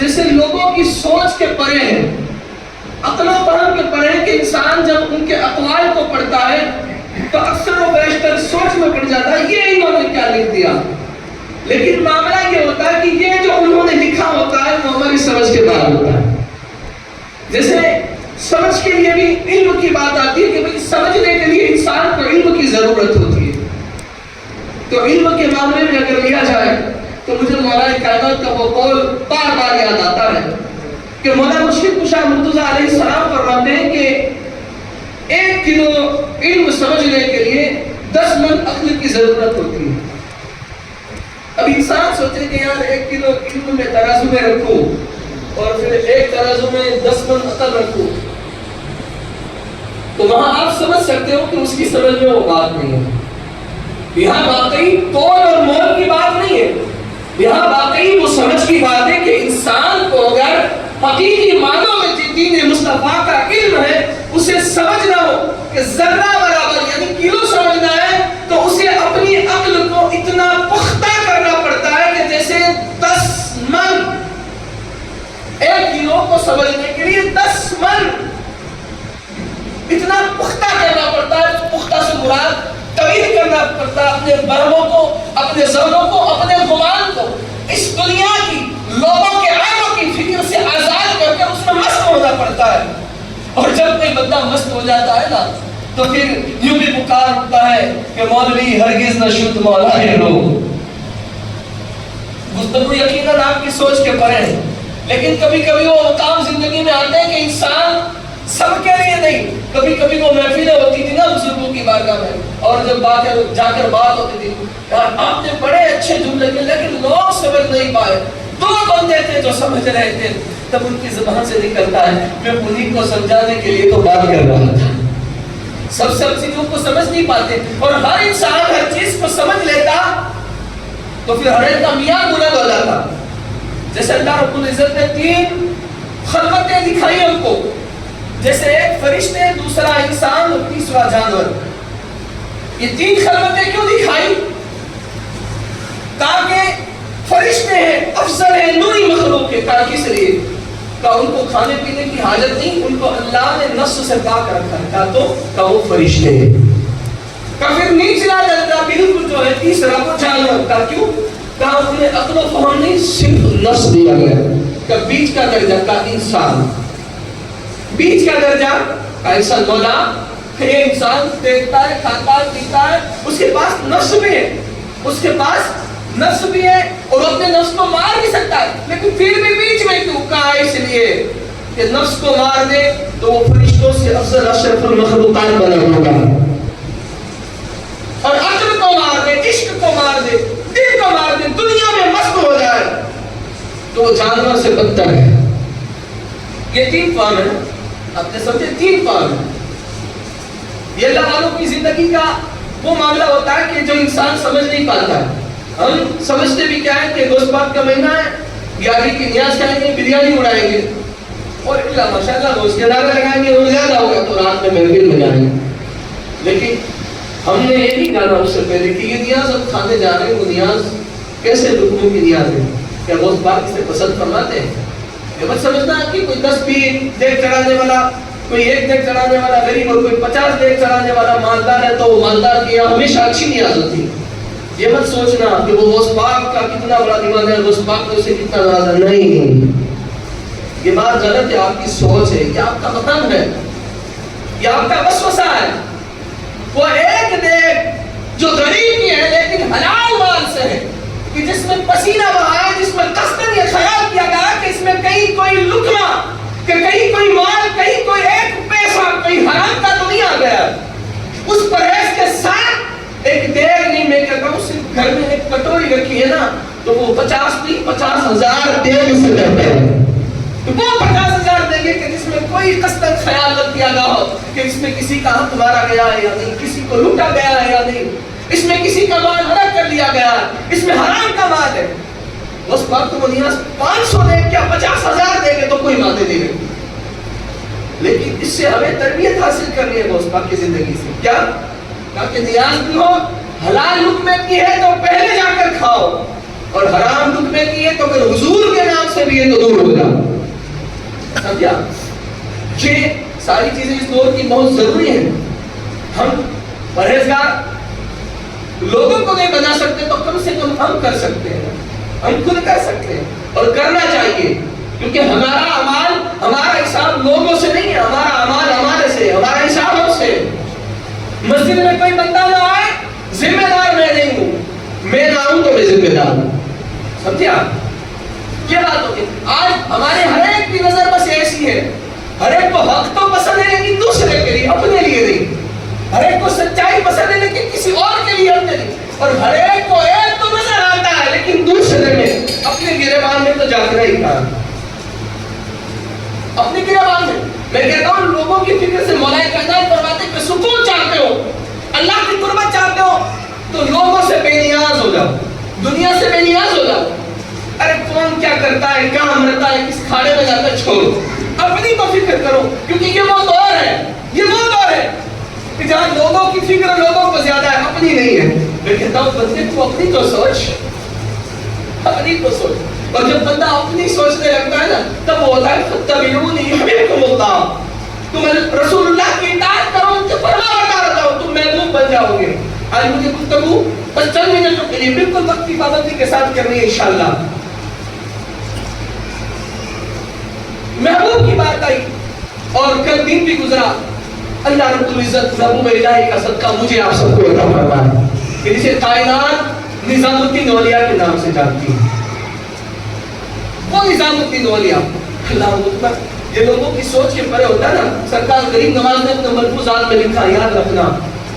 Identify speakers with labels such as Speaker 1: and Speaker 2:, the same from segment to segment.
Speaker 1: جیسے لوگوں کی سوچ کے پرے ہیں، عقل و فہم کے پرے ہیں، کہ انسان جب ان کے اقوال کو پڑھتا ہے تو اکثر و بیشتر سوچ میں پڑ جاتا ہے یہ انہوں نے کیا لکھ دیا. لیکن معاملہ یہ ہوتا ہے کہ یہ جو انہوں نے لکھا ہوتا ہے وہ ہماری سمجھ کے بعد ہوتا ہے. جیسے سمجھ کے لیے بھی علم کی بات آتی ہے کہ بھئی سمجھنے کے لیے انسان کو علم کی ضرورت ہوتی ہے. تو علم کے معاملے میں اگر لیا جائے تو مجھے مولانا کائنات کا وہ قول بار بار یاد آتا ہے کہ مولانا مشکل کشا مرتضی علیہ السلام فرماتے ہیں کہ 1 کلو علم سمجھنے کے لیے 10 من عقل کی ضرورت ہوتی ہے. اب انسان سوچے کہ یار 1 کلو علم میں ترازو میں رکھوں اور پھر 1 ترازو میں 10 من عقل رکھوں، تو وہاں آپ سمجھ سکتے ہو کہ اس کی سمجھ میں وہ بات نہیں ہے. یہاں واقعی تول اور مول کی بات نہیں ہے، یہاں واقعی وہ سمجھ کی بات ہے کہ انسان کو اگر حقیقی معنوں میں دین مصطفیٰ کا علم ہے، اسے سمجھنا ہو کہ ذرہ برابر یعنی کلو سمجھنا ہے تو اسے اپنی عقل کو اتنا پختہ کرنا پڑتا ہے کہ جیسے 10 من 1 کلو کو سمجھنے کے لیے 10 من اتنا پختہ کرنا پڑتا ہے. پختہ سے مراد توحید کرنا پڑتا ہے اپنے برموں کو، اپنے ذہنوں کو، اپنے گمان کو اس دنیا کی لوگوں کے عاموں کی فکر سے آزاد کر کے اس میں مست ہونا پڑتا ہے. اور جب کوئی بندہ مست ہو جاتا ہے نا تو پھر یوں بھی پکار اٹھتا ہے کہ مولوی ہرگز نہ شد مولا ہے لوگ. گفتگو یقیناً آپ کی سوچ کے پرے ہے، لیکن کبھی کبھی وہ مقام زندگی میں آتے ہیں کہ انسان سب کے لیے نہیں. کبھی کبھی وہ محفلیں ہوتی تھی نا بزرگوں کی بارگاہ میں، اور جب جا کر بات ہوتی تھی یار آپ نے بڑے اچھے جملے کیے لیکن لوگ سمجھ نہیں پائے. 2 بندے تھے جو سمجھ رہے تھے، تب ان کی زبان سے نکلتا ہے میں انہیں کو سمجھانے کے لیے تو بات کر رہا تھا. سب چیزوں کو سمجھ نہیں پاتے، اور ہر انسان ہر چیز کو سمجھ لیتا تو پھر ہر ایک کا میاں بلند ہو جاتا. جیسے اللہ رب العزت نے 3 خلقتیں دکھائی ہم کو، جیسے ایک فرشتے، دوسرا انسان اور تیسرا جانور. یہ 3 خلقتیں کیوں دکھائی؟ تاکہ فرشتے ہیں، افضل ہیں، نوری مخلوق ہے. کس لیے؟ کہ ان کو کھانے پینے کی حاجت نہیں، ان کو اللہ نے نفس سے پاک رکھا ہے. تو وہ فرشتے ہیں. پھر نچلا درجہ بالکل جو ہے تیسرا وہ جانور کا. کیوں؟ کہ انہیں عقل و فہم نہیں، صرف نفس دیا گیا. کہ بیچ کا درجہ کا انسان، بیچ کا درجہ کا انسان مولا. پھر یہ انسان دیکھتا ہے، کھاتا ہے، پیتا ہے، اس کے پاس نفس بھی ہے، اس کے پاس نفس بھی ہے اور اپنے نفس کو مار بھی سکتا ہے، لیکن پھر بھی بیچ میں کیوں کہا؟ اس لیے کہ نفس کو مار دے تو وہ فرشتوں سے افضل اشرف المخلوقات بنا ہوگا، اور عقل کو مار دے، عشق کو مار دے، دل کو مار دے، دنیا میں مست ہو جائے تو وہ جانور سے بدتر ہے. یہ 3 فارم ہے، آپ نے سمجھے 3 فارم ہے. یہ اللہ والوں کی زندگی کا وہ معاملہ ہوتا ہے کہ جو انسان سمجھ نہیں پاتا ہے. ہم سمجھتے بھی کیا ہے کہ گوشت پاک کا مہینہ ہے، گیاری کی نیاز کھائیں گے، بریانی اڑائیں گے، اور اللہ ماشاءاللہ گوشت کے دعوے لگائیں گے، وہ زیادہ ہوگا تو رات میں محفل میں جائیں گے. لیکن ہم نے یہ نہیں کہا اس سے پہلے کہ یہ نیاز ہم کھانے جا رہے ہیں، وہ نیاز کیسے لقموں کی نیاز ہے؟ کیا گوشت پاک اسے پسند فرماتے ہیں؟ یہ مت سمجھنا ہے کہ کوئی 10 دیگ چڑھانے والا، کوئی 1 دیگ چڑھانے والا غریب اور کوئی 50 دیگ چڑھانے والا مالدار ہے تو وہ مالدار کی یہاں ہمیشہ اچھی نیاز ہوتی ہے. یہ مت سوچنا کہ وہ غوث پاک کا کتنا بڑا دیوانہ ہے، غوث پاک کو اسے کتنا ناراض ہے. نہیں، یہ بات غلط ہے. آپ کی سوچ ہے، یہ آپ کا وطن ہے، یہ آپ کا وسوسہ ہے. وہ 1 دیگ جو غریب کی ہے لیکن حلال مال سے ہے، کہ جس میں پسینہ بہا ہے، جس میں قصداً یہ خیال کیا گیا کہ اس میں کہیں کوئی لقمہ، کہ کہیں کوئی مال، کہیں کوئی 1 پیسہ کہیں حرام کا تو نہیں آ گیا. اس پرہیز کے ساتھ 1 دیگ نہیں، میں کہتا ہوں صرف گھر میں 1 کٹوری رکھی ہے نا تو وہ 50 نہیں 50,000 دیگ سے کرتے ہیں. وہ 50,000 دیں گے کہ جس میں کوئی قصداً خیال نہ کیا گیا ہو کہ اس میں کسی کا حق مارا گیا ہے یا نہیں، کسی کو لوٹا گیا ہے یا نہیں، اس میں کسی کا مال ہڑپ کر لیا گیا ہے، اس میں حرام کا مال ہے. اس وقت وہ نیاز 500 دے کیا 50,000 دے گے تو کوئی باتیں نہیں رہتی. لیکن اس سے ہمیں تربیت حاصل کرنی ہے غوث پاک کی زندگی سے. کیا؟ تاکہ نیاز بھی ہو، حلال لقمے کی ہے تو پہلے جا کر کھاؤ، اور حرام لقمے کی ہے تو پھر حضور کے نام سے بھی یہ تو دور ہو جائے. سمجھا؟ یہ ساری چیزیں اس دور کی بہت ضروری ہیں. ہم پرہیزگار لوگوں کو نہیں بنا سکتے تو کم سے کم ہم کر سکتے ہیں, ہم خود کر سکتے ہیں اور کرنا چاہیے, کیونکہ ہمارا اعمال, ہمارا حساب لوگوں سے نہیں ہے, ہمارا اعمال ہمارے سے, ہمارا حساب ہم سے. مسجد میں کوئی بندہ نہ آئے, ذمہ دار میں نہیں ہوں, میں نہ ہوں تو میں ذمہ دار ہوں. سمجھے آپ کیا بات ہوتی؟ آج ہمارے ہر ایک کی نظر بس ایسی ہے, ہر ایک کو حق تو پسند ہے لیکن دوسرے کے لیے, اپنے لیے نہیں. ہر ایک کو سچائی پسند ہے لیکن کسی اور کے لیے, اپنے لیے. اور ہر ایک کو ایک تو نظر آتا ہے لیکن دوسرے میں, اپنے گریبان میں تو جاگنا ہی کام, اپنے گریبان میں. میں کہتا ہوں لوگوں کی فکر سے مولا کائنات فرماتے کہ سکون چاہتے ہو, اللہ کی قربت چاہتے ہو تو لوگوں سے بے نیاز ہو جاؤ, دنیا سے بے نیاز ہو جاؤ. ارے کون کیا کرتا ہے, کہاں مرتا ہے, کس کھاڑے میں جاتا ہے, چھوڑو, اپنی تو فکر کرو. کیونکہ یہ وہ دور ہے, یہ وہ دور ہے کہ جہاں لوگوں کی فکر لوگوں کو زیادہ ہے, اپنی نہیں ہے. میں کہتا ہوں بندے کو اپنی تو سوچ, اپنی تو سوچ. اور جب بندہ اپنی سوچنے لگتا ہے نا تب وہ ہوتا ہے فَاتَّبِعُونِي يُحْبِبْكُمُ اللَّهُ, تم رسول اللہ کی اطاعت کرو, ان کے فرمانبردار ہو, تم محبوب بن جاؤ گے. آج مجھے گفتگو بس چند منٹوں کے لیے بالکل وقت کی پابندی کے ساتھ کرنی ہے انشاءاللہ. محبوب کی بات آئی اور کل دن بھی گزرا. اللہ رب العزت محبوب الہی کا صدقہ مجھے آپ سب کو عطا فرمائے کہ جسے کائنات نظام الدین اولیاء کے نام سے جانتی ہے. وہ نظام الدین اولیاء اللہ اکبر, یہ لوگوں کی سوچ کے پرے ہوتا ہے نا. سرکار غریب نواز نے اپنے ملفوظات میں لکھا, یاد رکھنا,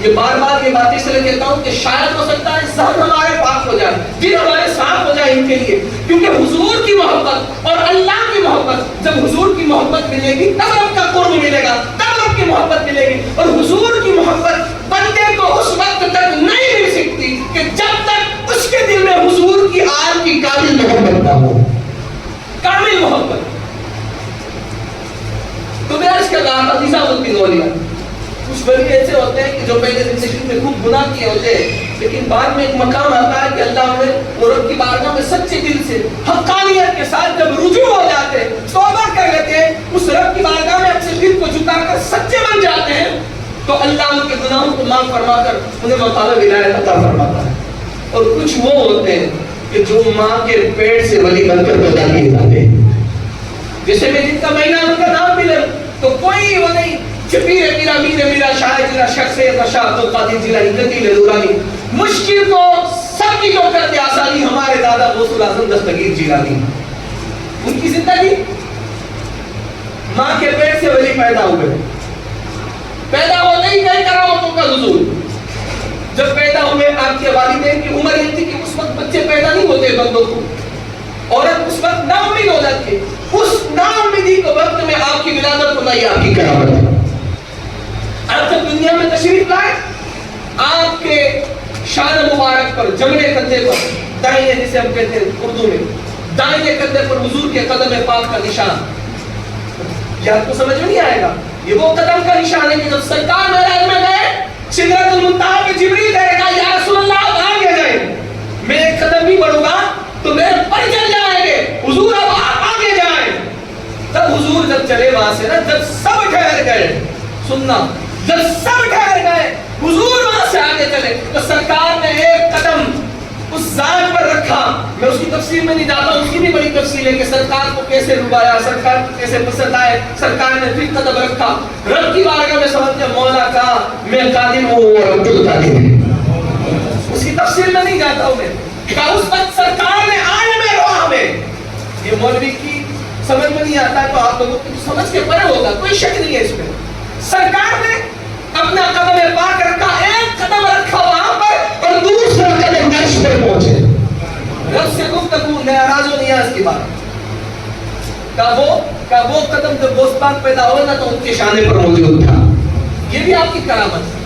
Speaker 1: یہ بار بار یہ باتیں اس لیے کہتا ہوں کہ شاید ہو سکتا ہے ذہن ہمارے پاک ہو جائے, دل ہمارے صاف ہو جائے ان کے لیے. کیونکہ حضور کی محبت اور اللہ کی محبت, جب حضور کی محبت ملے گی تب رب کا قرب ملے گا, تب رب کی محبت ملے گی. اور حضور کی محبت بندے کو اس وقت تک نہیں مل سکتی کہ جب تک اس کے دل میں حضور کی آل کی کامل محبت نہ ہو, کامل محبت. تو میں اس کا نام نظام الدین اولیاء. کچھ ولی ایسے ہوتے ہیں کہ جو پہلے زندگی میں خوب گناہ کیے ہوتے ہیں لیکن بعد میں ایک مقام آتا ہے کہ اللہ انہیں وہ رب کی بارگاہ میں سچے دل سے حقانیت کے ساتھ جب رجوع ہو جاتے ہیں, توبہ کر لیتے ہیں, اس رب کی بارگاہ میں اپنے دل کو جھکا کر سچے بن جاتے ہیں, تو اللہ ان کے گناہوں کو معاف فرما کر انہیں مقام ولایت عطا فرماتا ہے. اور کچھ وہ ہوتے ہیں کہ جو ماں کے پیٹ سے ولی بن کر پیدا کیے جاتے ہیں. جیسے میں جن کا مہینہ ان کا نام ملے تو کوئی وہ نہیں پیر میرا میر میرا شاہ جیلا شخص شاہ عبد القادر جیلانی قدیل نورانی, مشکل کو سب کی جو کرتے آسانی ہمارے دادا غوث الاعظم دستگیر جیلانی. ان کی زندگی ماں کے پیٹ سے ولی پیدا ہوئے, پیدا ہوتے ہی کئی کرامتوں کا نزول. جب پیدا ہوئے آپ کے والدین کی عمر یہ تھی کہ اس وقت بچے پیدا نہیں ہوتے بندوں کو, عورت اس وقت نا امید ہو جاتی ہے. اس نا امیدی کے وقت میں آپ کی ولادت ہونا یہ آپ کی کرامت ہے. آپ جب دنیا میں تشریف لائے, آپ کے شان مبارک پر جمنے کندھے پر دائیں جسے ہم کہتے ہیں اردو میں, دائیں کندھے پر حضور کے قدم پاک کا نشان. یہ آپ کو سمجھ میں نہیں آئے گا, یہ وہ قدم کا نشان ہے کہ جب سرکار معراج میں گئے, سدرۃ المنتہا پہ جبریل کہے گا یا رسول اللہ آپ آگے جائیں, میں ایک قدم بھی بڑھوں گا تو میرے پر چل جائیں گے, حضور اب آپ آگے جائیں. تب حضور جب چلے وہاں سے نا, جب سب ٹھہر گئے, سننا, جب سب ٹھہر گئے حضور وہاں سے آگے چلے تو سرکار نے ایک قدم اس ذات پر رکھا. میں اس کی تفسیر میں نہیں جاتا ہوں, اس کی بھی بڑی تفصیل ہے کہ سرکار کو کیسے ربایا, سرکار کو کیسے پسند آئے. سرکار نے پھر قدم رکھا, رب کی بارگاہ میں سمجھتے مولا کا میں قادر ہوں اور عبد القادر ہے. اس کی تفصیل میں نہیں جاتا ہوں. میں کہ اس وقت سرکار نے عالم روح میں, یہ مولوی کی سمجھ میں نہیں آتا تو آپ لوگوں کو سمجھ کے پرے ہوگا, کوئی شک نہیں ہے اس میں. سرکار نے اپنا قدم پاک رکھا, ایک قدم رکھا وہاں پر اور دوسرا قدم عرش پر پہنچے. رب سے گفتگو ناراض و نیاز کی بات کا وہ قدم جب غوث پاک پیدا ہوا نا تو ان کے شانے پر موجود تھا. یہ بھی آپ کی کرامت ہے.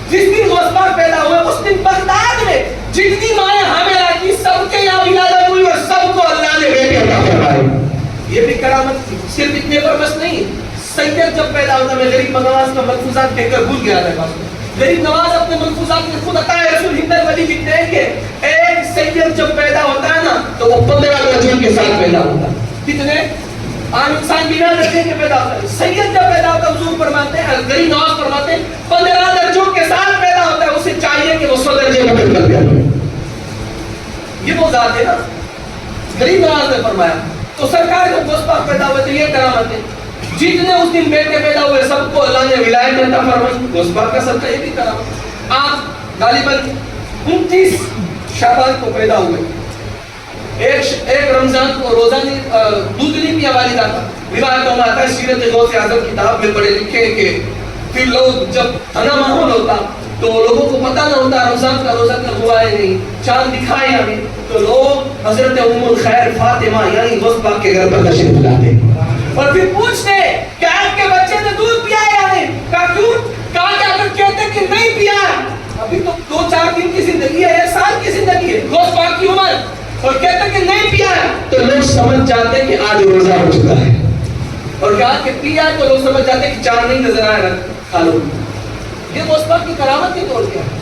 Speaker 1: جس دن غوث پاک پیدا ہوئے اس دن بغداد میں جتنی مائیں حاملہ کی سب کے یہاں ولادت ہوئی اور سب کو اللہ نے بیٹے عطا فرمائے. یہ بھی کرامت تھی. صرف اتنے پر بس نہیں, سید جب پیدا ہوتا, میں غریب نواز کا ملفوظات کہہ کر بھول گیا تھا. غریب نواز اپنے ملفوظات میں خود عطا رسول ہند ولی لکھتے ہیں کہ ایک سید جب پیدا ہوتا ہے نا تو وہ 15 رجل کے ساتھ پیدا ہوتا ہے. کتنے؟ عام انسان بنا درجے کے پیدا ہوتا ہے. سید جب پیدا ہوتا ہے حضور فرماتے ہیں, غریب نواز فرماتے ہیں 15 درجوں کے ساتھ پیدا ہوتا ہے, اسے چاہیے کہ وہ 100 درجے مدد کر دیا. یہ وہ ذات ہے نا, غریب نواز نے فرمایا. تو سرکار جب گوشت پاک پیدا ہوئے تو یہ کرامت ہے, جتنے اس دن بیٹے پیدا ہوئے سب کو اللہ نے ولایت عطا فرمائی. گوشت پاک کا صدقہ یہ بھی کرامت. آپ غالباً 29 شعبان کو پیدا ہوئے, ایک رمضان کو روزہ دودھ نہیں پیا والدہ کا. روایتوں میں آتا ہے سیرت غوث اعظم کتاب میں پڑھے لکھے کہ پھر لوگ جب تھنا ماحول ہوتا تو لوگوں کو پتہ نہ ہوتا رمضان کا روزہ کب ہوا ہے نہیں, چاند دکھائے ہمیں, تو لوگ حضرت ام الخیر فاطمہ یعنی غوث پاک کے گھر پر تشریف لاتے اور پھر پوچھتے کہ آپ کے بچے نے دودھ پیا یا نہیں. کہا کیوں؟ کہا کہ اگر کہتے کہ نہیں پیا, ابھی تو 2-4 دن کی زندگی ہے, 1 سال کی زندگی ہے غوث پاک کی عمر, اور کہتے کہ نہیں پیا ہے تو لوگ سمجھ جاتے کہ آج روزہ ہو چکا ہے, اور کہا کہ پیا ہے تو لوگ سمجھ جاتے کہ چاند نہیں نظر آئے گا, کھا لو. یہ غوث پاک کی کرامت کی طور کیا ہے,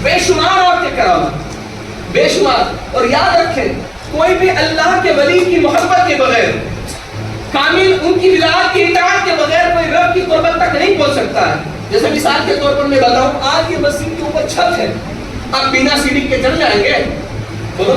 Speaker 1: بے شمار آپ کے کرامت, بے شمار. اور یاد رکھیں کوئی بھی اللہ کے ولی کی محبت کے بغیر, کامل ان کی ولایت کی اطاعت کے بغیر کوئی رب کی قربت تک نہیں پہنچ سکتا ہے. جیسے مثال کے طور پر میں بتاؤں, آج یہ مسجد کے اوپر چھت ہے, آپ بنا سیڑھی کے چڑھ جائیں گے؟ بولو,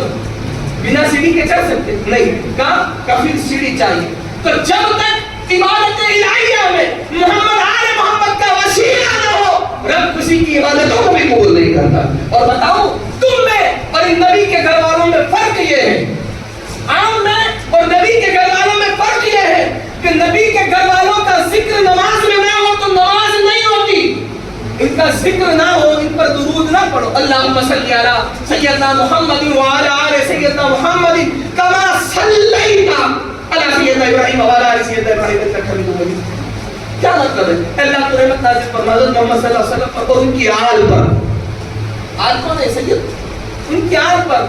Speaker 1: بنا سیڑھی کے چڑھ سکتے نہیں, کہاں پھر سیڑھی چاہیے. تو جب تک عبادت الہیہ میں محمد آل محمد کا وسیلہ نہ ہو رب کسی کی عبادتوں کو بھی قبول نہیں کرتا. اور بتاؤں تم میں اور ان نبی کے گھر والوں میں فرق یہ ہے, عام میں اور نبی کے گھر والوں میں فرق یہ ہے کہ نبی کے گھر والوں کا ذکر نماز میں نہ ہو تو نماز نہیں ہوتی. ان کا ذکر نہ ہو, ان پر درود نہ پڑھو. اللہم صلی علی سیدنا محمد وعلی آل سیدنا محمد کما صلیت علی سیدنا ابراہیم وعلی آل سیدنا ابراہیم انک حمید مجید. کیا مطلب ہے؟ اللہ کو رحمت نازل فرما محمد صلی اللہ علیہ وسلم پر اور ان کی آل پر. آل کون ہے سید؟ ان کی آل پر.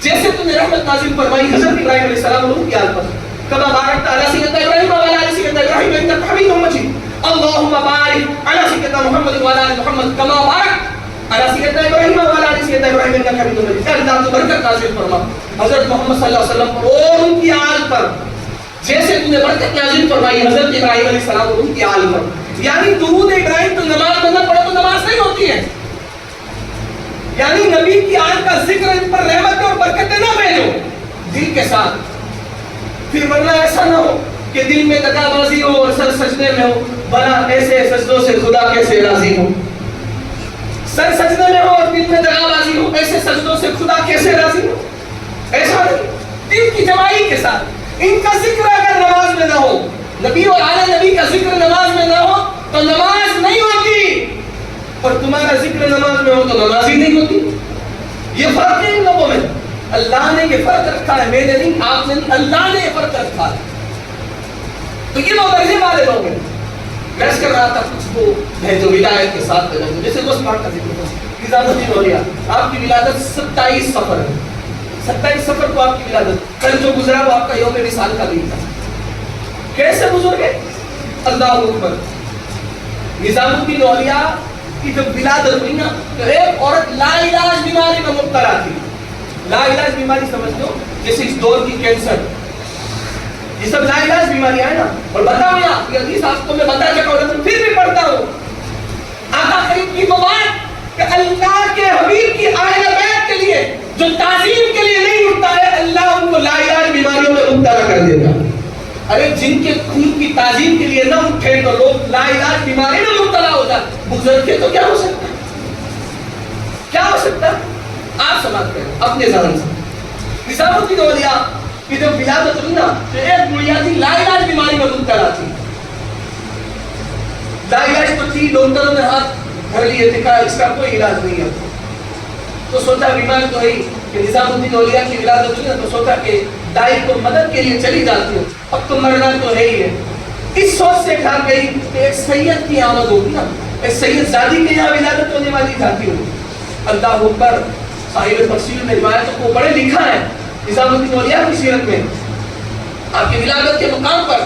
Speaker 1: جیسے تم نے رحمت نازل فرمائی حضرت ابراہیم علیہ السلام اور ان کی آل پر, کما بارکت علی سیدنا ابراہیم وعلی آل سیدنا ابراہیم انک حمید مجید. اللهم بارك على سيدنا محمد وعلى ال محمد كما باركت على سيدنا ابراہیم وعلى ال سيدنا ابراہیم انك حمید مجید. اللہ تو برکت نازل فرما حضرت محمد صلی اللہ علیہ وسلم پر اور ان کی آل پر, جیسے تم نے برکت نازل فرمائی حضرت ابراہیم علیہ السلام اور ان کی آل پر. یعنی درود ابراہیم تو نماز میں نہ پڑھو تو نماز نہیں ہوتی ہے. یعنی نبی کی آل کا ذکر, ان پر رحمت اور برکتیں نہ بھیجو دل کے ساتھ, پھر ورنہ ایسا نہ ہو کہ دل میں دغا بازی ہو اور سر سجدے میں ہو. بنا ایسے سجدوں سے خدا کیسے راضی ہو, سر سجدے میں ہو اور دل میں دغا بازی ہو, ایسے سجدوں سے خدا کیسے راضی ہو. ایسا نہیں, دل کی جماعی کے ساتھ. ان کا ذکر اگر نماز میں نہ ہو, نبی اور آل نبی کا ذکر نماز میں نہ ہو تو نماز نہیں ہوتی, اور تمہارا ذکر نماز میں ہو تو نماز ہی نہیں ہوتی. یہ فرق ہے ان لوگوں میں. اللہ نے یہ فرق رکھا ہے, میں نے نہیں, آپ نے نہیں, اللہ نے یہ فرق رکھا ہے. تو یہ وہ درجے والے لوگ ہیں. بحث کر رہا تھا کچھ کو ہے جو ولایت کے ساتھ پیدا ہوئے, جیسے غوث پاک کا ذکر تھا. نظام الدین اولیاء آپ کی ولادت 27 صفر ہے, 27 صفر کو آپ کی ولادت. کل جو گزرا وہ آپ کا یوم وصال کا دن تھا. کیسے گزر گئے؟ اللہ اکبر. نظام الدین اولیاء کی جب ولادت ہوئی نا تو ایک عورت لا علاج بیماری میں مبتلا تھی. لا علاج بیماری سمجھ لو جیسے اس دور کی کینسر, یہ سب لا علاج بیماریاں ہیں نا. اور بتاؤ یہ حدیث آپ کو میں بتا چکا ہوں لیکن پھر بھی پڑھتا ہوں. آقا کریم کی مبارک کہ اللہ کے حبیب کی اہل بیت کے لیے جو تعظیم کے لیے نہیں اٹھتا ہے, اللہ ان کو لا علاج بیماریوں میں مبتلا کر دیتا. ارے جن کے خون کی تعظیم کے لیے نہ اٹھے تو لوگ لا علاج بیماری میں مبتلا ہو جائے. گزر کے تو کیا ہو سکتا ہے, کیا ہو سکتا ہے؟ آپ سمجھتے ہیں اپنے ذہن سے. نظام الدین اولیاء کہ جب ولادت ہوئی نا تو ایک گڑیا تھی لا علاج بیماری میں مبتلا تھی. لا علاج تو تھی, ڈاکٹروں نے ہاتھ دھر لیے تھے, کہا اس کا کوئی علاج نہیں ہے. تو سوچا بیمار تو ہے کہ نظام الدین اولیاء کی ولادت ہوئی نا تو سوچا کہ دائی کو مدد کے لیے چلی جاتی ہوں, اب تو مرنا تو ہے ہی ہے. اس سوچ سے کھا گئی کہ ایک سید کی آمد ہوگی نا, ایک سید زادی کے یہاں ولادت ہونے والی جاتی ہوگی. اللہ اکبر. صاحب تفسیر میں روایتوں کو بڑے لکھا ہے نظام الدین اولیاء کی سیرت میں آپ کی ولادت کے مقام پر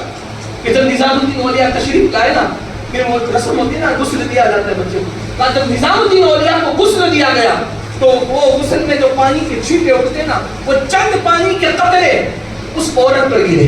Speaker 1: کہ جب نظام الدین اولیاء تشریف لائے نا, پھر وہ رسم ہوتی ہے نا غسل دیا جاتا ہے بچے کو. جب نظام الدین اولیاء کو غسل دیا گیا تو وہ غسل میں جو پانی کے چھینٹے اٹھتے نا وہ چند پانی کے قطرے اس عورت پر گرے.